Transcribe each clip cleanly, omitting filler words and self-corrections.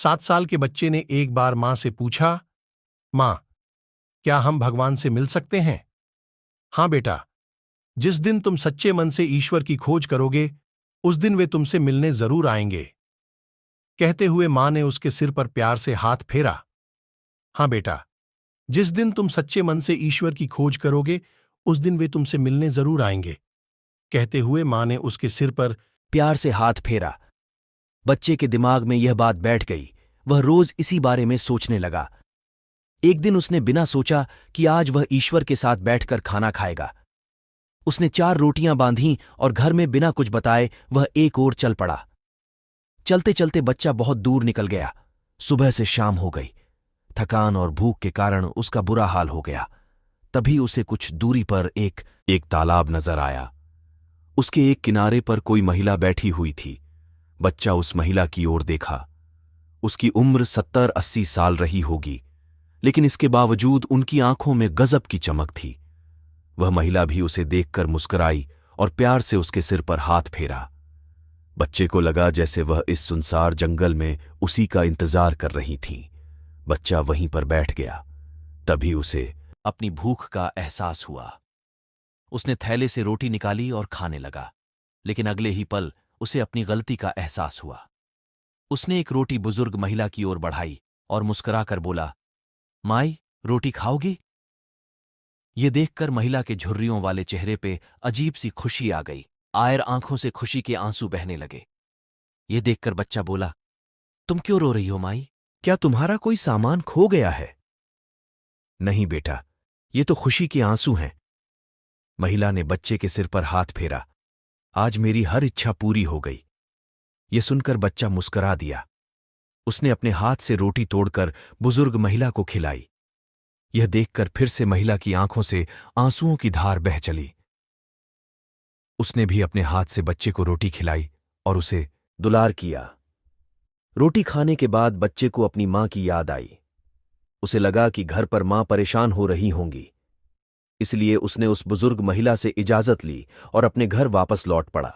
7 साल के बच्चे ने एक बार मां से पूछा, मां, क्या हम भगवान से मिल सकते हैं? हाँ बेटा, जिस दिन तुम सच्चे मन से ईश्वर की खोज करोगे, उस दिन वे तुमसे मिलने जरूर आएंगे। कहते हुए मां ने उसके सिर पर प्यार से हाथ फेरा। हाँ बेटा, जिस दिन तुम सच्चे मन से ईश्वर की खोज करोगे, उस दिन वे तुमसे मिलने जरूर आएंगे। कहते हुए मां ने उसके सिर पर प्यार से हाथ फेरा। बच्चे के दिमाग में यह बात बैठ गई। वह रोज इसी बारे में सोचने लगा। एक दिन उसने बिना सोचा कि आज वह ईश्वर के साथ बैठकर खाना खाएगा। उसने 4 रोटियां बांधी और घर में बिना कुछ बताए वह एक ओर चल पड़ा। चलते चलते बच्चा बहुत दूर निकल गया। सुबह से शाम हो गई। थकान और भूख के कारण उसका बुरा हाल हो गया। तभी उसे कुछ दूरी पर एक तालाब नजर आया। उसके एक किनारे पर कोई महिला बैठी हुई थी। बच्चा उस महिला की ओर देखा। उसकी उम्र 70-80 साल रही होगी, लेकिन इसके बावजूद उनकी आंखों में गजब की चमक थी। वह महिला भी उसे देखकर मुस्कुराई और प्यार से उसके सिर पर हाथ फेरा। बच्चे को लगा जैसे वह इस सुनसार जंगल में उसी का इंतजार कर रही थीं। बच्चा वहीं पर बैठ गया। तभी उसे अपनी भूख का एहसास हुआ। उसने थैले से रोटी निकाली और खाने लगा, लेकिन अगले ही पल उसे अपनी गलती का एहसास हुआ। उसने एक रोटी बुजुर्ग महिला की ओर बढ़ाई और मुस्कुराकर बोला, माई, रोटी खाओगी? ये देखकर महिला के झुर्रियों वाले चेहरे पे अजीब सी खुशी आ गई। आयर आंखों से खुशी के आंसू बहने लगे। ये देखकर बच्चा बोला, तुम क्यों रो रही हो माई? क्या तुम्हारा कोई सामान खो गया है? नहीं बेटा, ये तो खुशी के आंसू हैं। महिला ने बच्चे के सिर पर हाथ फेरा। आज मेरी हर इच्छा पूरी हो गई। ये सुनकर बच्चा मुस्कुरा दिया। उसने अपने हाथ से रोटी तोड़कर बुजुर्ग महिला को खिलाई। यह देखकर फिर से महिला की आंखों से आंसुओं की धार बह चली। उसने भी अपने हाथ से बच्चे को रोटी खिलाई और उसे दुलार किया। रोटी खाने के बाद बच्चे को अपनी मां की याद आई। उसे लगा कि घर पर मां परेशान हो रही होंगी, इसलिए उसने उस बुजुर्ग महिला से इजाजत ली और अपने घर वापस लौट पड़ा।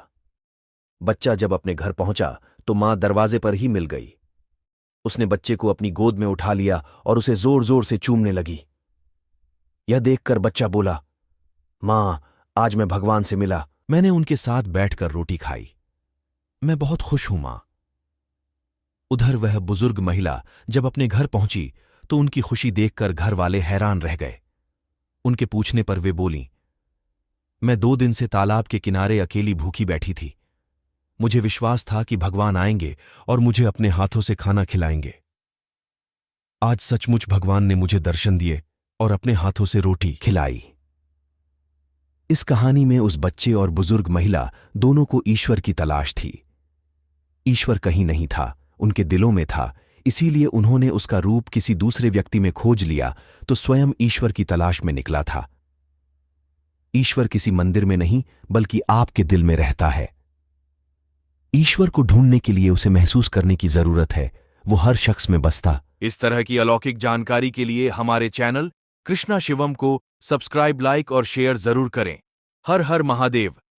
बच्चा जब अपने घर पहुंचा तो मां दरवाजे पर ही मिल गई। उसने बच्चे को अपनी गोद में उठा लिया और उसे जोर जोर से चूमने लगी। यह देखकर बच्चा बोला, मां, आज मैं भगवान से मिला। मैंने उनके साथ बैठकर रोटी खाई। मैं बहुत खुश हूं मां। उधर वह बुजुर्ग महिला जब अपने घर पहुंची तो उनकी खुशी देखकर घर वाले हैरान रह गए। उनके पूछने पर वे बोलीं, मैं 2 दिन से तालाब के किनारे अकेली भूखी बैठी थी। मुझे विश्वास था कि भगवान आएंगे और मुझे अपने हाथों से खाना खिलाएंगे। आज सचमुच भगवान ने मुझे दर्शन दिए और अपने हाथों से रोटी खिलाई। इस कहानी में उस बच्चे और बुजुर्ग महिला दोनों को ईश्वर की तलाश थी। ईश्वर कहीं नहीं था, उनके दिलों में था। इसीलिए उन्होंने उसका रूप किसी दूसरे व्यक्ति में खोज लिया तो स्वयं ईश्वर की तलाश में निकला था। ईश्वर किसी मंदिर में नहीं, बल्कि आपके दिल में रहता है। ईश्वर को ढूंढने के लिए उसे महसूस करने की जरूरत है। वो हर शख्स में बसता। इस तरह की अलौकिक जानकारी के लिए हमारे चैनल कृष्णा शिवम को सब्सक्राइब, लाइक और शेयर जरूर करें। हर हर महादेव।